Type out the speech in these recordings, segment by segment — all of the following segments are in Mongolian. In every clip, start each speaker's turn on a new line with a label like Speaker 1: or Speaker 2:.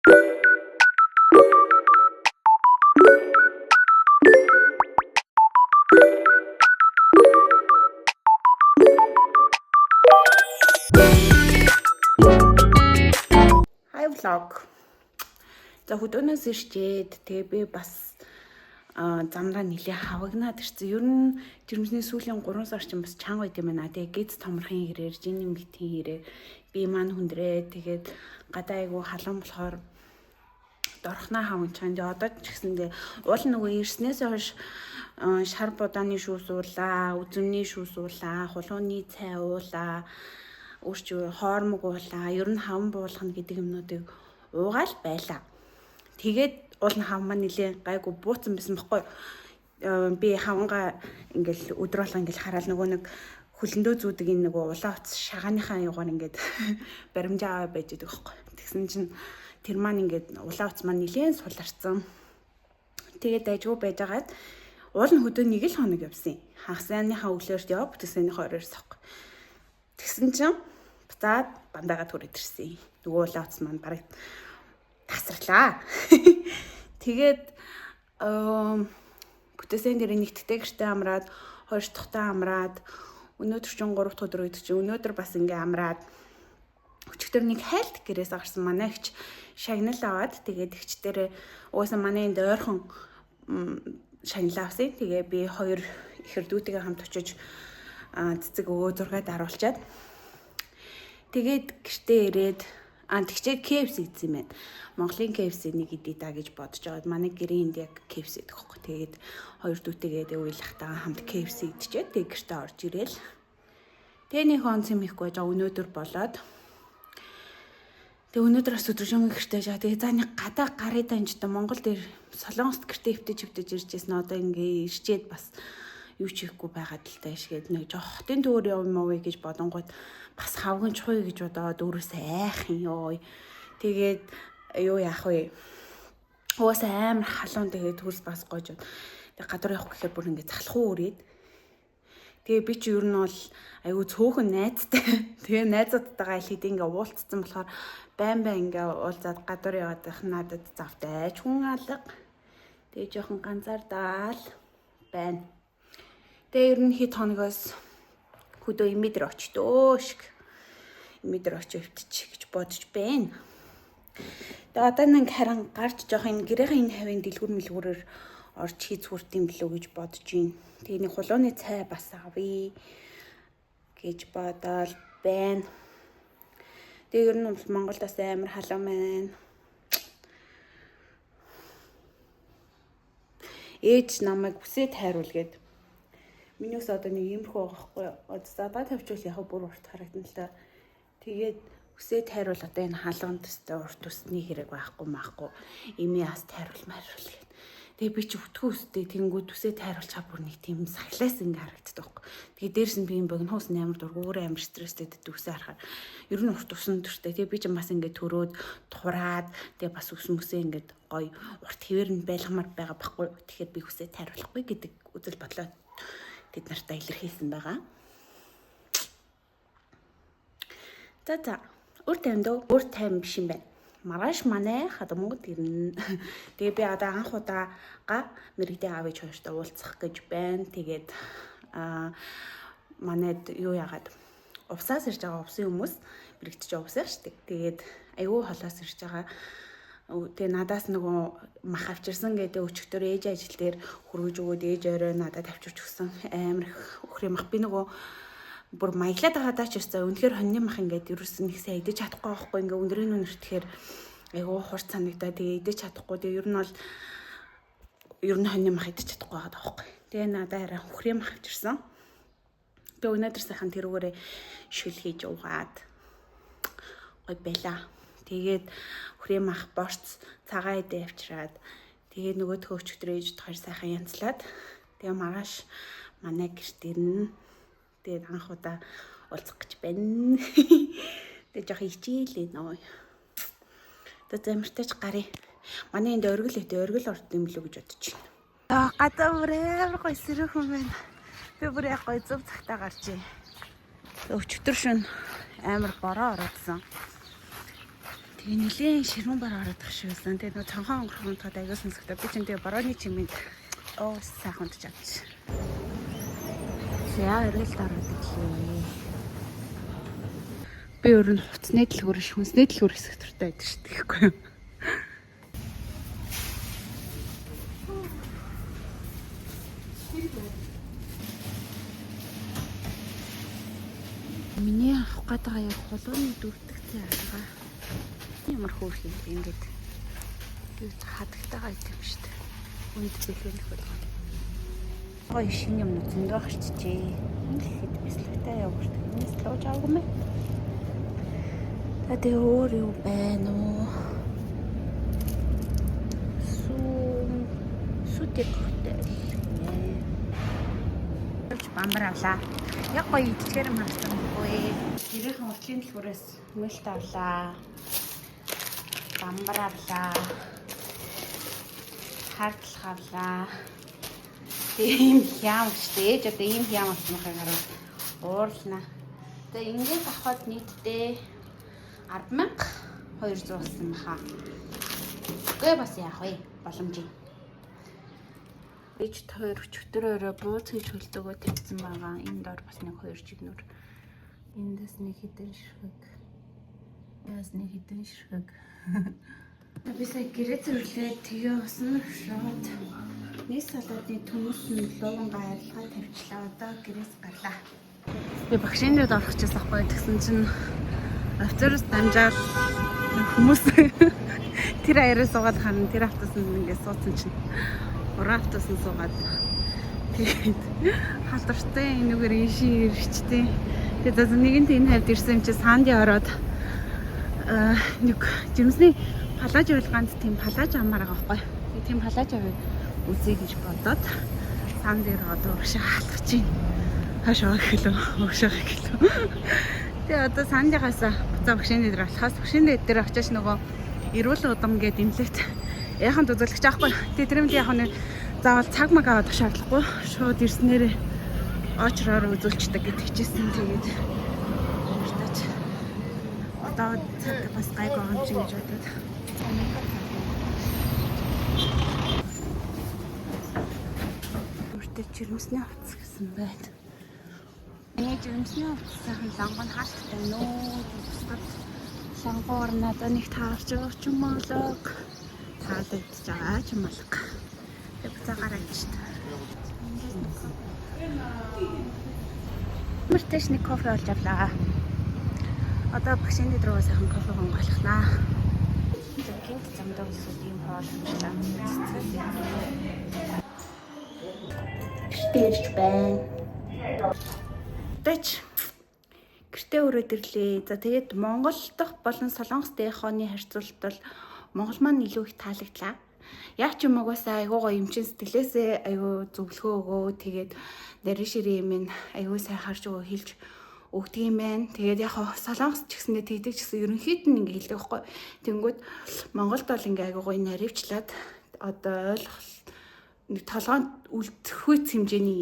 Speaker 1: Hi vlog. За хөдөөнөөс ирчээд тэгээ би бас замдаа нэлээ хавагнаад ирсэн. Ер нь жирэмсний сүүлийн 3 сар чинь бас чанга байт юм байна. Тэгээ гиз томрохын хэрээр, жиний мэтийн хэрээр би маань хүндрээ. Тэгээд гадаа айгу халуун болохоор дорхноо хаван чанд. Одоо ч гэсэндээ уул нөгөө ирснээс хойш шар будааны шүүс уулаа, үзэмний шүүс уулаа, хулууны цай уулаа, өөрч хоормог уулаа. Ер нь хаван буулгана гэдэг юмнуудыг уугаал байлаа. Тэгээд уул нь хав маань нилээ гайгүй бууцсан байсан байхгүй. Би хавангаа ингээл өдөр болго ингээл хараад нөгөө нэг хөлөндөө зүүдэг энэ нөгөө улаан утас шагааныхаа югаар ингээд баримжаа байж байгаа байхгүй. Тэгсэн чинь тэр маань ингээд улаан утас маань нилээн суларцсан. Тэгээд дайжгүй байжгаад уул нь хөдөө нэг л хоног явсан. Хагасныхаа өглөөрт яв, бүтэснийхээ оройрс байхгүй. Тэгсэн чинь буцаад бандаага түрээд ирсэн. Нөгөө улаан утас маань бараг тасарлаа. Тэгээд бүтэсэн дээр нэгттэй гэртээ амраад, хоёр дахьтаа амраад, өнөөдөр чинь 3 дахь өдөр үед чинь өнөөдөр бас ингээ амраад өчигдөр нэг хайлт гэрээс гарсан манай ихч шагнал аваад тэгээд ихчдэрээ угаасаа манай энд ойрхон шагнал авсан. Тэгээ би хоёр ихэр дүүтэйгээ хамт очиж цэцэг өвөө 6-д аруулчаад тэгээд гэртээ ирээд тэгчээ KFC гэсэн юм байна. Монголын KFC нэг идэ да гэж бодож байгаад манай гэрийн энд яг KFC гэдэг хөөх. Тэгээд хоёр дүүтэйгээ уйлахтаа хамт KFC идчихээ. Тэгээд гэртээ орж ирээл. Тэгээ нэг хон цэмихгүй жаа өнөөдөр болоод. Тэгээ өнөөдөр бас өдрөшөнгө гэртээ жаа. Тэгээ за нэг гадаа гарыг данжтай Монгол дээр Солонгост гэртээ хөвтөж иржсэн. Одоо ингээ ирчээд бас юу ч хийхгүй байгаад л таашгээд нэг жохтын төр юм уу гэж бодонгууд бас хавган чухай гэж бодоод өөрөөсөө айх юм ёо. Тэгээд юу яах вэ? Уусаа амар халуун тэгээд хөрс бас гойж. Тэгээд гадар явах гэхээр бүр ингээ залхуу өрөөд. Тэгээ би чи ер нь бол айгүй цөөхөн найзтай. Тэгээ найзуудтайгаа хэлээд ингээ уулзсан болохоор байн ингээ уулзаад гадар яваад байх надад завтай хүн алга. Тэгээ жоохон ганцаардаал байна. Тэгээ ер нь хэд хоногоос хөдөө имидэр очтөө шиг. Имидэр очиж өвтчих гэж бодож байна. Тэгээ одоо нэг харин гарч жоох энэ гэрээхэн энэ хавийн дэлгүр мэлгүүрээр орж хийц хүрт юм билүү гэж бодож байна. Тэгээ нэг хулууны цай бас авъя гэж бодоод байна. Тэгээ ер нь Монголд бас амар халуун байна. Ээж намайг үсээд хайруул гээд минийс одоо нэг иймэрхүү байгаа байхгүй. Задаа тавьчвал яг бүр урт харагдана л да. Тэгээд үсээд хайруул одоо энэ халуун төстэй урт төсний хэрэг байхгүй. Эми яас хайруул марруул гээд. Тэгээ би чи өтгөө үстэй тэнгүүд үсээд хайруулчаа бүр нэг тийм сахилаас ингээ харагддаг байхгүй. Тэгээ дээрс нь би юм богинохоос амар дургуураа амар стресстэй үсээ харахаар ер нь урт усан төртэй. Тэгээ би ч бас ингээ төрөөд тухраад тэгээ бас ус мүсээ ингээ гоё урт хэвээр нь байлгамаар байгаа байхгүй. Тэгэхээр би үсээд хайруулахгүй гэдэг үзэл бодлоо тэд нартай илэрхийлсэн байгаа. За өөр тайм биш юм байна. Маргааш манай хадамгууд ирнэ. Тэгээ би одоо анх удаага мэрэгдээ аав ээж хоёртой уулзах гэж байна. Тэгээд манайд юу яагаад увсаас ирж байгаа увсын хүмүүс мэрэгдэж увсаа штэ. Тэгээд айгүй холоос ирж байгаа. Тэгээ надаас нөгөө мах авчирсан гэдэг өчигдөр ээж ажил дээр хөргөж өгөөд ээж орой надад авчирч өгсөн амар өхрийн мах. Би нөгөө бүр маяглаад байгаадаа ч өстой үнэхээр хоньны мах ингээд ерөөс нэг сайн идэж чадахгүй байхгүй. Ингээ өндрийн үнэр тэгэхээр айгүй хурц санагдаа. Тэгээ идэж чадахгүй. Тэгээ ер нь бол ер нь хоньны мах идэж чадахгүй байгаа байхгүй. Тэгээ надад арай өхрийн мах авчирсан. Тэгээ өнөөдөр сайхан тэрүүгээрээ шүл хийж уугаад гой байла. Тэгээд өхрийн мах борц цагаан идэ авчираад тэгээд нөгөөдхөө өчигдөр ээж хоёр сайхан янзлаад тэгээ маргааш манай гэрт ирнэ. Тэгээд анх удаа уулзах гэж байна. Тэгээд жоох хичээлээ нөө. Тэгээд замартаж гарыг. Манай энд оргил орд юм лүү гэж бодож байна. Гадаа бүр амар гоё сэрүүхэн байна. Би бүр яг гоё зөв цагтаа гарч ий. Өчигдөр шөнө амар бороо ороодсан. Тэгээ нэлийн ширмэн бар ороод тах шиг байсан. Тэгээ нөгөө цонхон өнгөрөхөн тод аягаа сонсогдоо. Би ч тэгээ борооны чимэнд сайхан унтж авч. Яа эрэл дараад ирлээ. Би өөр нь хуцсны дэлгүүр хүнсний дэлгүүр хэсэг төртэй байдаг шүү дээ гэхгүй юу. Миний авах гэдэг яг холооны дүрдэгтэй арга. Ямар хөөрхөн ингэж хадагтайгаа идэв шүү дээ. Үнд бэлгэн тохиолгоо. Ой шинэ юм зөндөө гарчжээ. Ингээд бислэгтэй явуулт. Энэс лууж авах юм. Тэ өөр юу байна уу? Сүдэг хөтэй. Бамбар авлаа. Яг гоё идчихээр юм харсан үгүй. Гэрийн уртлын дэлгүүрээс мэлт авлаа. Бамбар авлаа. Хардл авлаа. Тийм яам штэ. Ээж одоо ийм яам авснахыг хараад уурлаа. Тэгээ ингээд авахад нийтдээ 10,200 болсон баха. Гээ бас яах вэ? Боломжийн. Ээж тойр өчтөрөөрөө бууз хийж хөлдөгөө тавьсан байгаа. Энд дор бас нэг 2 жигнүр. Эндээс нэг хідэн ширхэг. Яас нэг хідэн ширхэг. Би сая гэрээ зөвлөө тэгээ усан шууд. Нийс салаадны төмөс нь луун гайрлага тавьчлаа. Одоо гэрээс гарлаа. Би багшийн дэд орох гэж байхгүй тэгсэн чинь автобус дамжаад хүмүүс тэр аяраа суугаад харна. Тэр автобусанд ингээд суудсан чинь автобусанд суугаад тэгээд халдвартай энэгээр иншин ирчтэй. Тэгээд нэгэнт энэ хавьд ирсэн юм чи сандын ороод нэг жимсний палаж урилгаанд тийм палаж амаар байгаа байхгүй. Тэгээд тийм палаж авыг үзье гэж бодоод санд дээр одоо уушаа халах чинь хашаа гэлөө уушаа гэлөө. Тэгээ одоо сандыгаас буцаа багшийн дээр болохоос багшийн дээр очиж нөгөө эрүүл удам гээд имлэгт яханд үзүүлэгч аахгүй. Тэгээ тэр юм яг нэг заавал цаг маг аваад шаардлагагүй. Шууд ирснээр очроор үзүүлчдэг гэж хичээсэн. Тэгээд өөртөөч одоо цаг бас гайг байгаа юм шиг гэж бодоод. Өөртөө жирэмсний хувцас гэсэн байд. Эний жирэмсний хувцасны лангон хаалттай нөө бусдад лангуур надад нэг таарч байгаа ч юм болоо. Таалагдж байгаа ч юм болоо. Буцаа гараад шүү дээ. Мөртөш нэг кофе олж авлаа. Одоо багшийн дэд рүү сайхан кофе гонголхнаа. Гинт замдаа үсүүд юм хоолчлаа. Гэртэж байна. Тэч гэртээ өрөөд ирлээ. За тэгээд Монгол дахь болон Солонгос дэхооны харьцуулбал Монгол маань илүү их таалагдлаа. Яг ч юм угаасаа айгуу гоё эмчин сэтгэлээсээ айгуу зөвлөгөө өгөө. Тэгээд нарийн ширээ юм айгуу сайн харж өгөө хэлж өгдөг юм байна. Тэгээд яг Солонгос ч гэсэндээ тэгдэг ч гэсэн ерөнхийд нь ингээ хэлдэг байхгүй. Тэнгүүд Монголд бол ингээ айгуу гоё наривчлаад одоо ойлгох нэг толгойд үлдэхүйц хэмжээний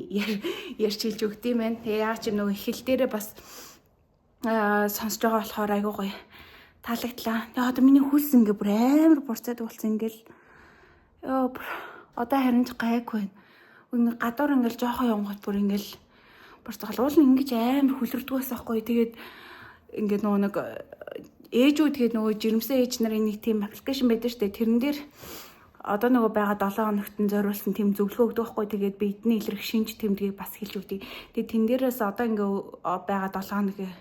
Speaker 1: ярьж хэлж өгдөг юм байна. Тэгээ яг ч нөгөө хэл дээрээ бас сонсож байгаа болохоор айгуу гоё таалагдлаа. Тэгээ одоо миний хөлс ингээ бүр амар бурцаад болсон ингээл ёо одоо харин ч гайгүй байна. Үнэ гадуур ингээл жоохон явгот бүр ингээл бүр цолуул нь ингэж амар хүлэрдгээс байхгүй. Тэгээд ингээд нөгөө нэг ээжүүд тэгээд нөгөө жирэмсэн ээж нарын нэг тийм аппликейшн байдаг шүү дээ. Тэрэн дээр одоо нөгөө байгаа 7 хоногт нь зориулсан тийм зөвлөгөө өгдөг байхгүй. Тэгээд бидний илэрх шинж тэмдгийг бас хэлж өгдөг. Тэгээд тэн дээрээс одоо ингээ байгаа 7 хоногийн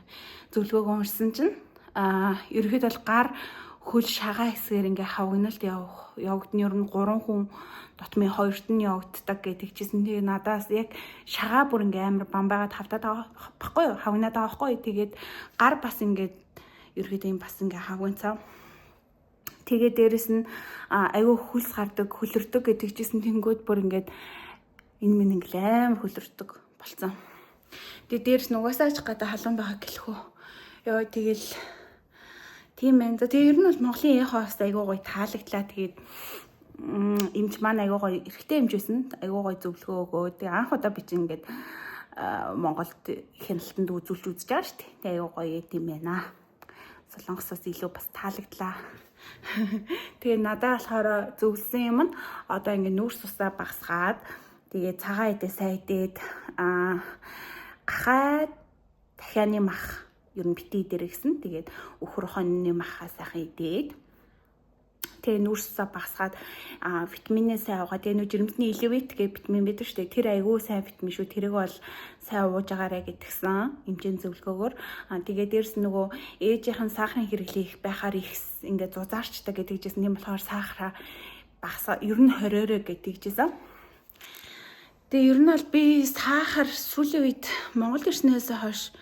Speaker 1: зөвлөгөөг уншсан чинь ерөөд бол гар хөл шагаа хэсгээр ингээ хавгналт явагдана. Ер нь 3 хүн дотмын 2-т нь явагддаг гэдэг чийсэн. Тэгээ надаас яг шагаа бүр ингээ амар бамбайгаад хавтаад байгаа байхгүй юу? Хавгнаад байгаа байхгүй юу? Тэгээд гар бас ингээ ерөөд юм бас ингээ хавганцаа. Тэгээ дээрэс нь аюу хөлс гардаг, хөлөрдөг гэдэг чийсэн. Тэнгүүд бүр ингээ энэ минь ингээ амар хөлөрдөг болцсон. Тэгээ дээрэс нь угаасаач гадаа халуун байгаа гэлхүү. Ёо тэгэл тийм байна. Тэгээ ер нь бол Монголын яхаас айгуу гоё таалагдлаа. Тэгээд эмч маань айгуу гоё эрэгтэй эмч байсан. Айгуу гоё зөвлөгөө өгөө. Тэгээ анх удаа би чинь ингээд Монголд хяналтанд үзүүлж үзэж байгаа шүү дээ. Тэгээ айгуу гоё юм байна. Солонгосоос илүү бас таалагдлаа. Тэгээ надад болохоор зөвлөсөн юм нь одоо ингээ нүүрс усаа багасгаад тэгээ цагаан идэ сайн идээд гахаад дахианы мах ер нь битгий дээр гэсэн. Тэгээд өхөр хоньны махаа сайхан идээд тэгээ нүүрс усаа багасгаад витаминээ сайн уугаад тэгээ нөө жирэмсний элевит гэх витамин байдаг шүү дээ. Тэр айгүй сайн витамин шүү. Тэрийг бол сайн ууж агаарэ гэдгсэн хэмжээний зөвлөгөөгөөр. Тэгээ дээрс нөгөө ээжийнхэн сахарын хэрэглэх байхаар их ингээд зузаарчтай гэдэгжсэн. Тийм болохоор сахараа багасаа ер нь 20-орой гэдэгжсэн. Тэгээ ер нь бол би сахар сүүлийн үед Монгол ирснээс хойш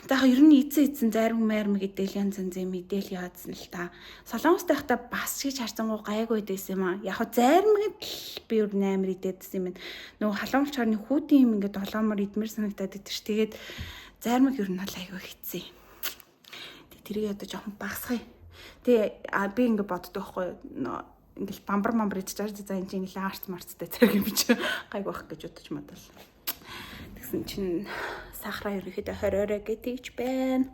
Speaker 1: дахь ер нь эзэн зарим гэдэг янз янзын мэдээл яадсан л та. Солонгост байхдаа бас гэж харцангуй гайгүй байсан юм аа. Яг хөө заримд би ер нь амар идэдсэн юм байна. Нөгөө халуун чорны хүүтийн юм ингээд долоомор идмэр санагдаад идэв ш. Тэгээд зарим ер нь бол айгүй хэцээ. Тэг тэрийг одоо жоохон багасгая. Тэгээ би ингээд боддог байхгүй ингээл бамбар идэж чаар за энэ чинь ингээл арц марцтай зэрэг юм чи гайгүй байх гэж бодож модал. Тэгсэн чинь сахараа ерөөхдөө 20-орой гэдэгч байна.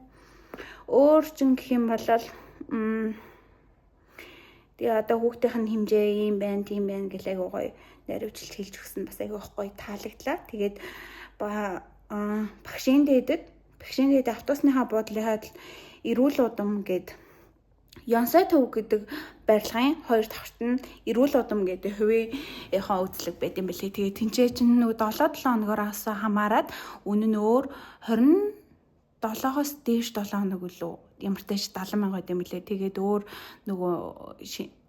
Speaker 1: Өөр чин гэх юм бол тэгээ одоо хүүхдийнх нь хэмжээ юм байна, тийм байна гэл айгуу гоё наривчлж хэлж өгсөн бас айгуу гоё таалагдлаа. Тэгээд багшийн дээдэд автобусныхаа буудлынхаа эрүүл удам гэд Янсай төв гэдэг барилгын 2 давхрт нь эрүүл удам гэдэг хувийнхаа үзлэг байт юм бэлээ. Тэгээ тэнцээ чинь нөгөө 7 хоногоос хамаарад үнэ нь өөр 27-оос дээш 7 хоног үлээ ямар ч тааш 70,000 байт юм бэлээ. Тэгээд өөр нөгөө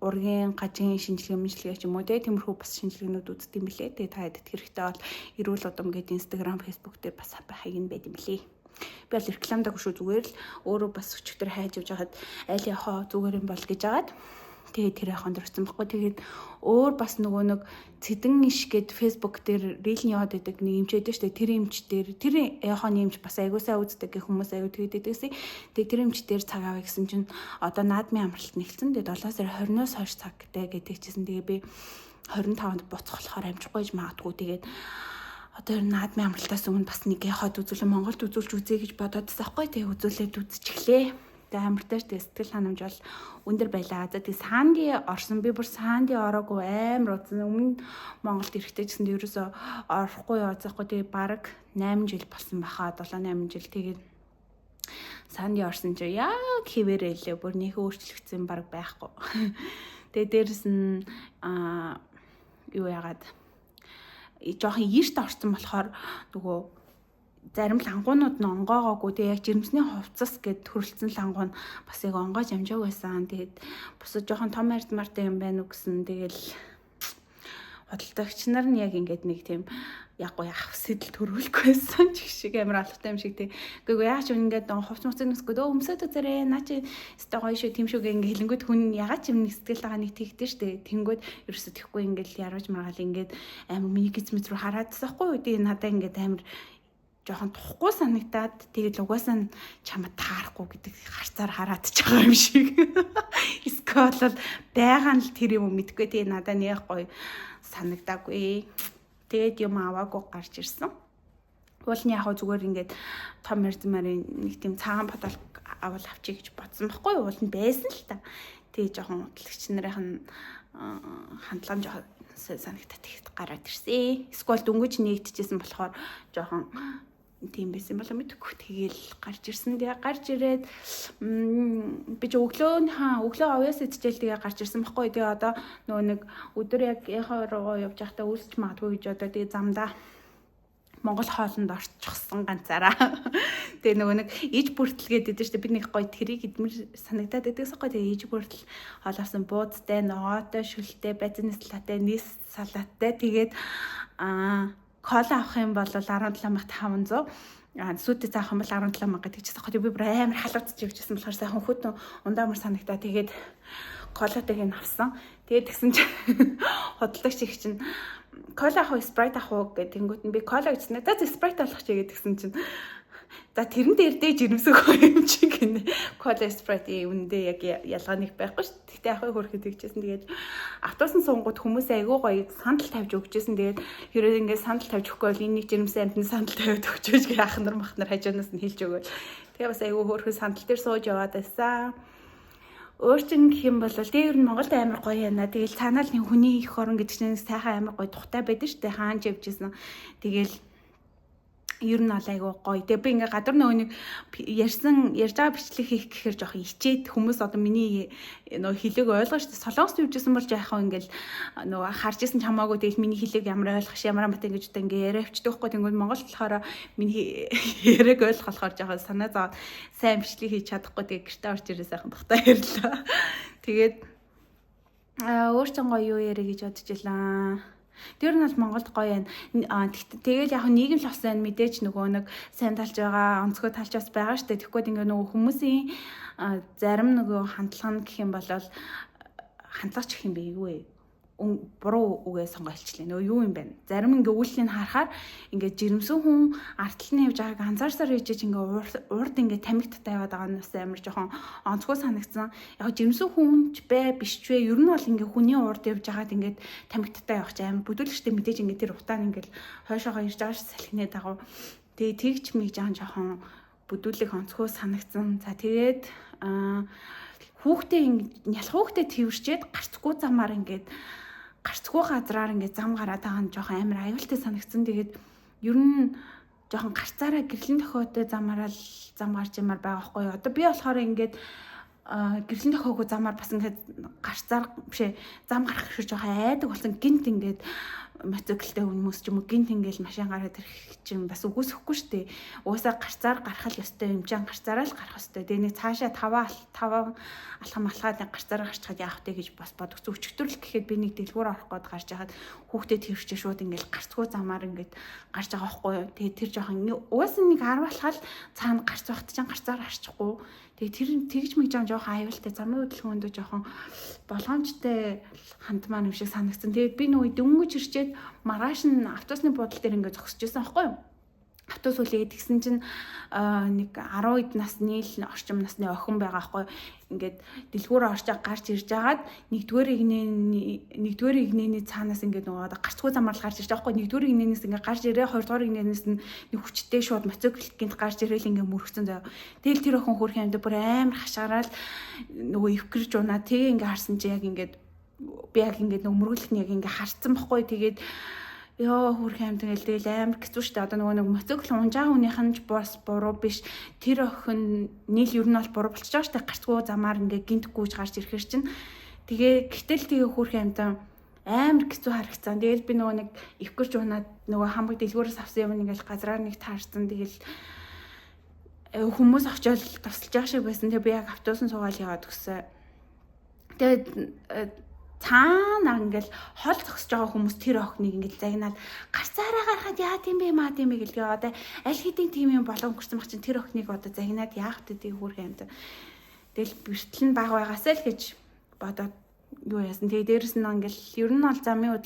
Speaker 1: ургийн гажийн шинжилгээ ч юм уу тиймэрхүү бас шинжилгээнүүд үздэг юм бэлээ. Тэгээ та хэд хэрэгтэй бол эрүүл удам гэдэг Instagram, Facebook дээр бас хаяг нь байт юм бэлээ. Би бол рекламдаг шүү зүгээр л өөрөө бас өчигдөр хайж явж байгаад аль яхаа зүгээр юм бол гэж агаад тэгээд тэр яхан дурсан байхгүй. Тэгээд өөр бас нөгөө нэг цэдэн иш гэд Facebook дээр рил нь яваад байдаг нэг эмчээд штэ тэр эмч дээр тэр яхан эмч бас айгуусаа үздэг гэх хүмүүс аюу тэгээд байдагсыг. Тэгээд тэр эмч дээр цаг аваа гэсэн чинь одоо наадмын амралт нэгсэн. Тэгээд 7 сарын 20-оос хойш цагтай гэдэг чийсэн. Тэгээд би 25-нд буцах болохоор амжихгүйж магадгүй. Тэгээд одоо наадмын амралтаас өмнө бас нэг яхад үзүүлэн Монголд үзүүлж үзье гэж бодоод байгаа байхгүй. Тэгээ үзүүлээд үзчихлээ. Тэгээ амралтаар сэтгэл ханамж бол өндөр байлаа. За тэгээ Санди орсон. Би бүр Санди ороогүй амар удсан. Өмнө Монголд ирэхдээ гэсэн ерөөсөө орохгүй яваахгүй. Тэгээ бараг 8 жил болсон баха. 7-8 жил. Тэгээд Санди орсон чи яг хിവэрэлээ. Бүр нэг өөрчлөгдсөн бараг байхгүй. Тэгээ дээрэс нь юу яагаад жоохон эрт орсон болохоор нөгөө зарим лангуунууд нь онгоогоогүй. Тэгээ яг жирэмсний хувцас гэд төрөлцсөн лангуун бас яг онгоож амжааг байсан. Тэгээд бусад жоохон том арзмартай юм байна уу гэсэн. Тэгээл хөдөлтөгч нар нь яг ингээд нэг тийм яггүй сэтэл төрүүлэхгүйсэн ч шиг амар алхтай юм шиг тий. Гэхдээ яг ч ингээд хувц муцыг nëсгөөд өмсөд үзэрээ наа чи өстой гоё шүү тийм шүү гэ ингээд хэлэнгүүт хүн ягаад ч юм сэтгэл байгаа нэг тэгдэж штэ. Тэнгүүд ерөөсө тэхгүй ингээд ярууж маргаал ингээд амар минигизмэд рүү хараадсан хгүй үү. Тэгээ надаа ингээд амар жоохон тухгүй санагдаад тэгээд угаасаа чамд таарахгүй гэдэг харцаар хараад ч байгаа юм шиг. Эсвэл бол байгаа нь л тэр юм мэдгүй тэгээ надаа нэг гоё санагдаагүй. Тэгээд юм аваагүй гарч ирсэн. Уулын яг зүгээр ингээд том эрзмарын нэг тийм цагаан бодол авал авчиг гэж бодсон байхгүй юу? Уулын байсан л та. Тэгээд жоохон хөтлөгч нарын хандлага жоохон санагдаад их гараад ирсэн. Эсвэл дөнгөж нэгдэжсэн болохоор жоохон тийм байсан болоо мэдгүй. Тэгээл гарч ирсэн. Тэгээ гарч ирээд би ч өглөө авьяас идчихэл тэгээ гарч ирсэн байхгүй. Тэгээ одоо нөгөө нэг өдөр яг яхаа руу явж байхдаа үлсч магадгүй гэж одоо тэгээ замдаа Монгол хоолнд орчихсон ганцаараа. Тэгээ нөгөө нэг иж бүртэлгээд идэв штэ би нэг гоё тэрийг идмэр санагдаад байдагс гоё. Тэгээ иж бүртэл хоол авсан буудтай, ногоотой, шүлтэй, базин салаатай, нийс салааттай. Тэгээд кола авах юм бол 17,500 сүйтэй заах юм бол 17,000 гэдэг чийсэн. Би бүр амар халууцж явжсэн болохоор сайхан хөтөн ундаамар санагдаа. Тэгээд колатыг нь авсан. Тэгээд тэгсэн чинь хөдөлгөгч их чинь кола авах уу, спрайт авах уу гэдэг тэнгуут нь би кола гэжсэн. За спрайт авах чи гэдгсэн чинь за тэрэн дээр дэж ирэмсэх юм чи гинэ. Кола спрайт үүндээ яг ялгаа нэг байхгүй ш. Тэгтээ ахыг хөрөхөд тэгчихсэн. Тэгээд автобусны суунгууд хүмүүс айгүй гоё сандал тавьж өгчээсэн. Тэгээд хэрэг ингээд сандал тавьж өгөхгүй бол энэ нэг жирэмсэн амтны сандал тавиад өгчөөж гээ ах нар мах нар хажуунаас нь хэлж өгөөл. Тэгээ бас айгүй хөөрхөн сандал дээр сууж яваад байсан. Өөрчн гэх юм бол тэгээ ер нь Монголд амар гоё яана. Тэгэл цаанаа л нэг хүний их орон гэдэг чинь сайхан амар гоё тухтай байдаг шүү дээ. Хаан живжсэн. Тэгэл ер нь айгүй гоё. Тэгээ би ингээ гадар нөгөө нэг ярьж байгаа бичлэг хийх гэхээр жоохон ичээд хүмүүс одоо миний нөгөө хэлээг ойлгоо шүү дээ. Солонгост явжсэн бол яахаа ингээл нөгөө харж исэн ч хамаагүй тэгэл миний хэлээг ямар ойлгох ямар мат ингэж одоо ингээ яриавчдаг байхгүй. Тэнгүүд Монголд болохоор миний яриаг ойлгох болохоор жоохон санаа зовоод сайн бичлэг хийж чадахгүй тэгээ гэртээ орч ирээ сайхан тухтай ярьлаа. Тэгээд өөрчн гоё юу яриа гэж бодож илаа. Тэр нь бол Монголд гоё байна. Тэгэл яг нийгэм л бас байна мэдээж нөгөө нэг сайн талж байгаа, онцгой талж бас байгаа шүү дээ. Тэгэхгүй ингээ нөгөө хүмүүсийн зарим нөгөө хандлага гэх юм бол хандлагч гэх юм бэ юу вэ? Буруу үгээ сонгойлчлаа. Нөгөө юу юм бэ? Зарим ингээ үйлчлийг харахаар ингээ жирэмсэн хүн артлын явж байгааг анзаарсаар хийж ингээ урд ингээ тамигттай яваад байгаа нь бас амар жоохон онцгой санагдсан. Яг жирэмсэн хүнч бэ биш ч вэ? Ер нь бол ингээ хүний урд явж байгаад ингээ тамигттай явах чинь амар бүдүүлэгчтэй мэдээж ингээ тэр утаан ингээ хойшоогоо ирж байгаа ш салхины дагав. Тэгээ тэгч мэг жоохон бүдүүлэг онцгой санагдсан. За тэгээд хүүхдээ нялх хүүхдээ тэрвэрчээд гарцгүй замаар ингээд гарцгүй газраар ингээд зам гараад байгаа нь жоохон амар аюултай санагдсан. Тэгээд ер нь жоохон гарцаараа гэрлэн тохиотой замаараа л зам гарч юмар байгаа байхгүй юу. Одоо би болохоор ингээд гэрлэн тохиогүй замаар бас ингээд гарцаар бишээ зам гарах шиг жоохон айдаг болсон. Гинт ингээд мотоциклтэй хүмүүс ч юм уу гинт ингээл машин гараад ирэх чинь бас үгүйсэхгүй шүү дээ. Уусаа гарцаар гарах л ёстой юм чинь гарцаараа л гарах ёстой. Тэгээ нэг цаашаа таван алхам алхаад гарцаараа гарчхад яах вэ гэж бас бодогцсон. Өчигдөрлөх гэхэд би нэг дэлгүүр орох гээд гарч яхад хүүхдэд тэрвчээ шууд ингээл гарцгүй замаар ингээд гарч байгаа байхгүй юу. Тэгээ тэр жоохон уусаа нэг 10 алхаал цаана гарч байхад чинь гарцаар гарчихгүй. Тэгээ тэр тэгж мэг жоохон аюултай замын хөдөлгөөндөө жоохон болгоомжтой хандмаар юм шиг санагдсан. Тэгээд би нөгөө дөнгөж ирчээд маргааш нь автобусны буудлын дээр ингээд зогсож байсан байхгүй юу? Автобус үлээд тэгсэн чинь нэг 10 насны л орчим насны охин байгаа байхгүй юу? Ингээд дэлгүүрээ орж гарч ирж байгаад нэгдүгээр игнэний цаанаас ингээд нөгөө гарцгүй замаар л гарч ирж байгаа байхгүй юу? Нэгдүгээр игнэнээс ингээд гарч ирээ, хоёрдугаар игнэнээс нь нэг хүчтэй шууд мотоциклд гарч ирээл ингээд мөрөгцөн заяа. Тэгэл тэр охин хөрх юмд бүр амар хашгаараад нөгөө ивкэрж унаа. Тэгээ ингээд харсан чи яг ингээд би яг ингээд нөгөө мөрөглөх нь яг ингээд харцсан байхгүй юу? Тэгээд ёо хөрх юм тэгэл амар хэцүү штэ. Одоо нөгөө нэг мотоцикл унжаа хүнийх нь бас буруу биш. Тэр охин нийл ер нь бол буруу болчихж байгаа штэ. Гарцгүй замаар ингээ гинт гүйж гарч ирэхэр чинь. Тэгээ гэтэл тэгээ хөрх юмтан амар хэцүү харагцсан. Тэгэл би нөгөө нэг ивкэрч унаад нөгөө хамаг дэлгүүрээс авсан юм ингээл газраар нэг таарсан. Тэгэл хүмүүс очиод тусалж байгаа шиг байсан. Тэгээ би яг автобусын суугаал яваад өгсөн. Тэгээд цаана ингээл хол зогсож байгаа хүмүүс тэр охиныг ингээл загнаад гарцаараа гарахад яа тийм бэ маа тийм бэ гэлгээ одоо аль хэдийн тийм юм болон өнгөрсөн баг чинь тэр охиныг одоо загнаад яах вэ тийг хүрх юмд. Тэгэл бэртэл нь баг байгаасаа л гэж бодоод юу яасан. Тэгээ дээрэс нь ингээл ер нь бол замын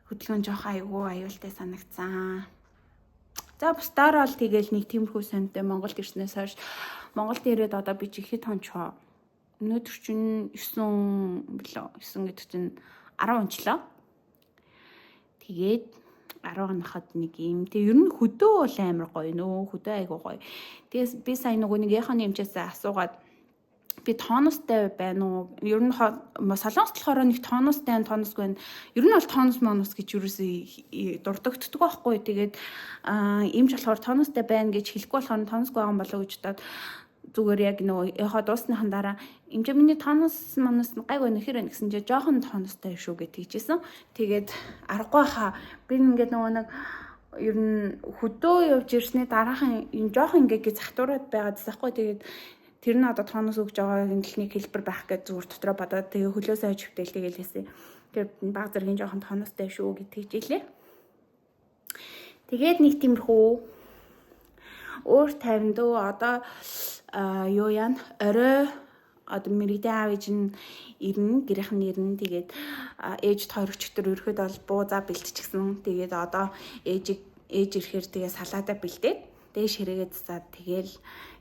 Speaker 1: хөдөлгөөн жоох айгүй аюултай санагдсан. За бусдаар бол тэгэл нэг тиймэрхүү сонтой Монголд ирснээс хойш Монголд ирээд одоо би чихэд хончоо өнөөдөр чинь 9 гэдэг чинь 10 онцлоо. Тэгээд 10 хоноход нэг юм. Тэгээ ер нь хөдөө бол амар гоё нөө. Хөдөө айгуу гоё. Тэгээс би сая нөгөө нэг яханы эмчээс асуугаад би тонустай байна уу? Ер нь солонгост болохоор нэг тонустай тонусгүй байна. Ер нь бол тонус монус гэж юусээ дурддагддаг байхгүй. Тэгээд эмч болохоор тонустай байна гэж хэлэхгүй болохоор тонусгүй байгаа юм болоо гэж бодоод зүгээр яг нөгөө яхаа дуусныхан дараа эмчээ миний тонус манус гайгүй нөхөр гэсэн чинь жоохон тонустай шүү гэж тийжсэн. Тэгээд аргагүй хаа би ингээд нөгөө нэг ер нь хөдөө явж ирсний дараахан юм жоохон ингээд захтуураад байгаад байхгүй. Тэгээд тэр нь одоо тонус өгж байгаа техник хэлбэр байх гэж зүгээр дотроо бодоод тэгээ хөлөөсөө хойж хөвтөл тэгээл хэлсэн. Тэр баг зэргийн жоохон тонустай шүү гэж тийжлээ. Тэгээд нэг тиймэрхүү өөр 50 дөө одоо юу яана орой одоо мэрэгдээ аав ээж нь ирнэ гэрийнх нь ирнэ. Тэгээд ээж хоёр өчтөр өрхөд бол буузаа бэлтчихсэн. Тэгээд одоо ээж ирэхээр тэгээ салаатаа бэлдээд дээш хэрэгэд цаад тэгээл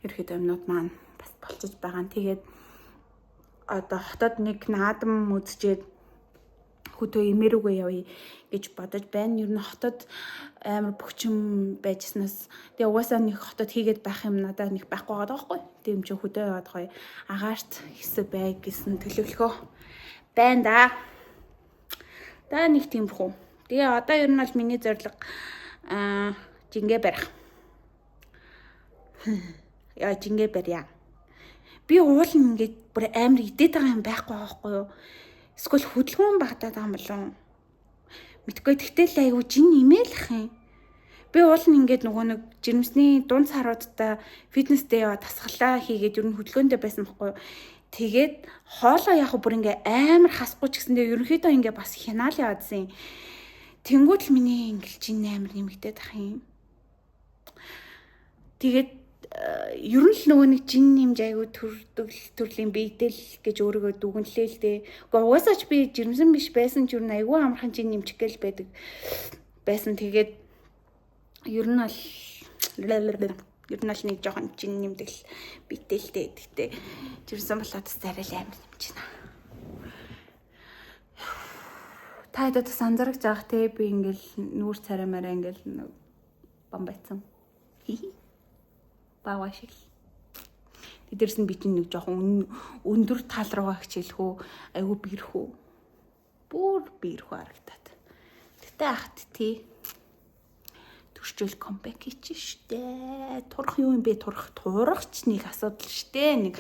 Speaker 1: ерхэд өмнөд маань бас болцож байгаа. Тэгээд одоо хотод нэг наадам үзчихэд хөдөө имэрүүгээ явъя гэж бодож байна. Ер нь хотод амар бөхчм байжснаас тэгээ угаасаа нэг хотод хийгээд байх юм надад нэг байхгүй байгаа байхгүй. Тийм ч хөдөө яваад гоё агаарт хэсэг бай гэсэн төлөвлөгөө байна да. Та нэг тиймэрхүү. Тэгээ одоо ер нь бол миний зорилго жингээ барих. Яа жингээ барья. Би уул ингээд бүр амар идээд байгаа юм байхгүй байхгүй юу? Эсвэл хөдөлгөөн багтаад байгаа юм болов? Мэдгүй тэгтэл айгу жин имэйлах юм. Би уул нь ингээд нөгөө нэг жирэмсний дунд саруудтай фитнестэй яваа тасгалаа хийгээд ер нь хөдөлгөөнтэй байсан байхгүй юу? Тэгээд хоолоо яг бүр ингээ амар хасгүй ч гэсэндээ ерөнхийдөө ингээ бас хянаал яваадсэн. Тэнгүүд л миний ингээл жин амар нэмэгдээд ах юм. Тэгээд ер нь л нөгөө нэг жин нэмж айгу төрлийн биедэл гэж өөрийгөө дүгнэлээ л дээ. Гэхдээ угаасаа ч би жирэмсэн биш байсан ч ер нь айгу амархан жин нэмчих гээл байдаг байсан. Тэгээд ер нь бол нэг жоохон жин нэмдэл биедэлтэй. Гэхдээ жирэмсэн болоод царай л амар нэмж байна. Та хэд бас анзаарч байгаа те би ингээл нүүр царай мараа ингээл бам байцсан. Баава шиг. Тэдэрс нь би чинь нэг жоохон өндөр тал руугаа хичээлэх үү, айгу биерх үү. Бүр биерх харагдаад. Тэгтээ ахт тий. Төрчөл комбек хийчих штэ. Турах юу юм бэ? Турахч нэг асуудал штэ. Нэг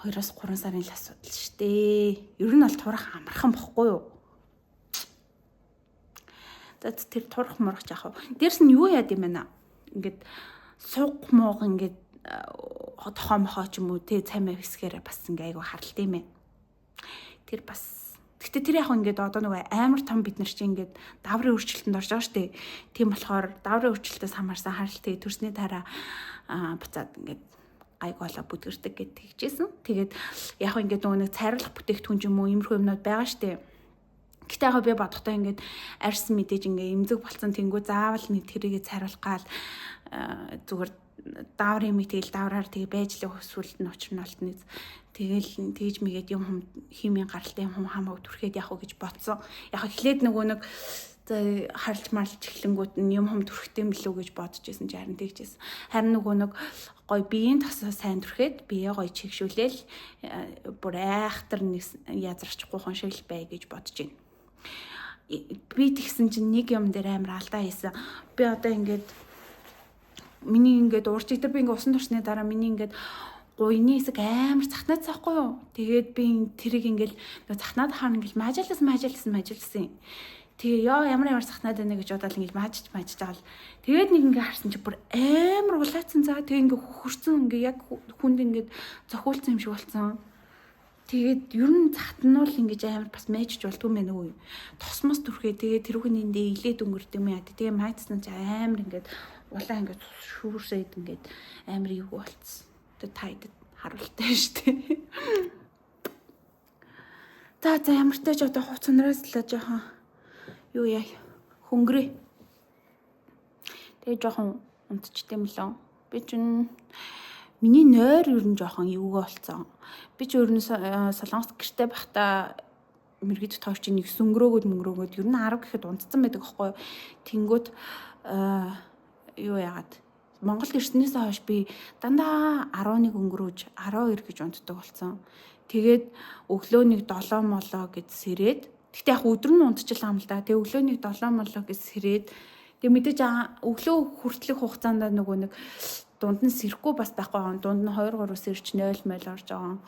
Speaker 1: 2-3 сарын л асуудал штэ. Ер нь бол турах амархан бохгүй юу? За тэр турах мурах яах вэ? Дээрс нь юу яад юм бэ наа? Ингээд суг мууг ингээд тохоо мохоо ч юм уу те цаймаа хэсгээрээ бас ингээ айгу харалт юм ээ. Тэр бас гэхдээ тэр яг ингээд одоо нөгөө амар том бид нар чинь ингээд даврын өөрчлөлтөнд орж байгаа штэ. Тийм болохоор даврын өөрчлөлтөөс хамаарсан харалтыг төрсний дараа буцаад ингээд гайг болоо бүдгэрдэг гэд тэгжсэн. Тэгээд яг ингээд нөгөө нэг цайруулах бүтээгдэхүүн ч юм уу иймэрхүү юмнууд байгаа штэ. Гэтэ яг би бодохдоо ингээд арьс мэдээж ингээ эмзэг болцсон тэнгүү заавал нэг тэрийгэ цайруулах гал зүгээр дааврын мэтэл даавраар тэгээ байж л өсвөлт нь учир нь болтны тэгэл тэгж мэгээд юм химийн гаралтай юм хамаагүй түрхээд явах уу гэж бодсон. Яг эхлээд нөгөө нэг харалж марлж эхлэнгүүт нь юм түрхтэй юм билүү гэж бодож байсан ч харин тэгжсэн. Харин нөгөө нэг гой биеийн тасаа сайн түрхээд бие гой чигшүүлээл бүр айхтар нэг язарчихгүй хон шиг л бай гэж бодож байна. Би тэгсэн чинь нэг юм дээр амар алдаа хийсэн. Би одоо ингээд миний ингээд уурч идэр би ингээд усан туршны дараа миний ингээд гуйны хэсэг амар цахнаад цаахгүй юу. Тэгээд би тэрийг ингээд цахнаад хаана ингээд мажиалсан. Тэгээ ямар цахнаад байна гэж бодоод ингээд маажиж байгаа л. Тэгээд нэг ингээд харсан чи бүр амар улаацсан заа. Тэгээ ингээд хөрцөн ингээд яг хүнд ингээд зохиулсан юм шиг болцсон. Тэгээд ер нь цахтнуул ингэж амар бас мэйжж болдгүй мэн үү. Тосмос түрхээ тэгээд тэрүүхнийндээ илээд өнгөрд юм яа. Тэгээ майцсан чи амар ингээд улаан ингээд шүүрсэд ингээд амар юу болцсон. Тэгээд тайд харуултай штэ. За ямар ч тач одоо хуцнараас л жоохон юу яа хөнгөрөө. Тэгээ жоохон унтчихдээ мөлөө. Би чинь миний нойр ер нь жоохон юугаа болцсон. Би ч ер нь солонгос гэртээ байхдаа мэрэгж тойрч нэг мөнгөрөөгөөд ер нь 10 гэхэд унтцсан байдаг аахгүй. Тэнгүүд юу яагаад Монгол ирснээс хойш би дандаа 11 өнгөрөөж 12 гэж унтдаг болсон. Тэгээд өглөө нэг 7 молоо гэж сэрээд. Гэхдээ яг өдөр нь унтчихлаа юм л да. Тэгээ өглөө нэг 7 молоо гэж сэрээд. Тэгээ мэдээж өглөө хүртэлх хугацаанд нөгөө нэг дунд нь сэрэхгүй бас байхгүй. Дунд нь 2-3 сэрч 0 орж байгаа.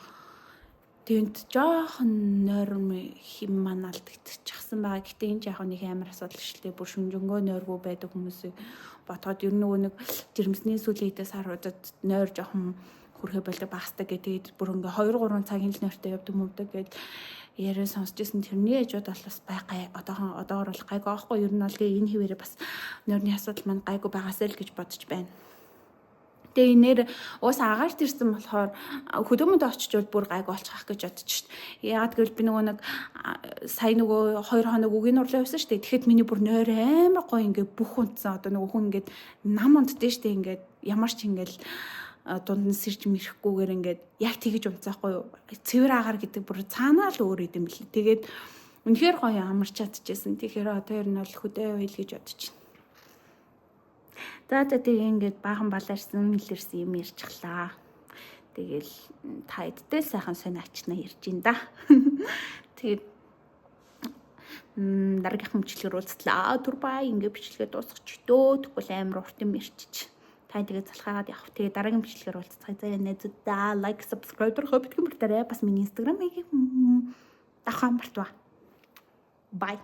Speaker 1: Тэнд жоохон нойрм хим манаалдчихсан байгаа. Гэтэ энэ яг нэг амар асуудал шилтэй бүр шүнжэнгөө нойргүй байдаг хүмүүсийг бодоход ер нь нөгөө нэг жирэмсний сүлээдээс харуудад нойр жоохон хүрхэ болдог багсдаг гэдэг. Бүр ингээ 2-3 цагийн л нойртой явдаг мөвдөг гэд яриа сонсчихсан. Тэрний ээжүүд бол бас байгай одоогор бол гайгүй аахгүй. Ер нь бол энэ хിവэрэ бас нойрны асуудал маань гайгүй байгаасай л гэж бодож байна. Тэгээ нэр уус агаарт ирсэн болохоор хөдөөмөд очичвол бүр гайг болчих гэж бодож шít. Яагаад гэвэл би нөгөө нэг сая нөгөө 2 хоног үгийн урлаа явсан шít. Тэгэхэд миний бүр нойр амар гоё ингээ бүх унтсан. Одоо нөгөө хүн ингээд нам унтдээ шít. Ингээд ямар ч ингээл дунд нь сэрж мэрхгүйгээр ингээд яг тэгэж унцаахгүй юу. Цэвэр агаар гэдэг бүр цаанаа л өөр идэм бэл. Тэгээд Үнэхээр гоё амарч чадчихсан. Тэгэхээр одоо ер нь бол хөдөө ойл гэж бодож байна. За тэгээ ингээд баахан балаарсан илэрсэн юм ярьчихлаа. Тэгэл тайдтай сайхан сониачна ярьж ин да. Тэгээд дараагийнхын бичлэгээр уулзлаа. Турбай ингээд бичлэгээ дуусгач дөө. Тэгвэл амар урт юм ярьчих. Та тэгээд залхаагаад явах. Тэгээд дараагийн бичлэгээр уулзцгаая. За найзуудаа лайк, subscribe дөрөв битгэн бүртээрээ бас миний Instagram-ыг дахан бартва. Bye.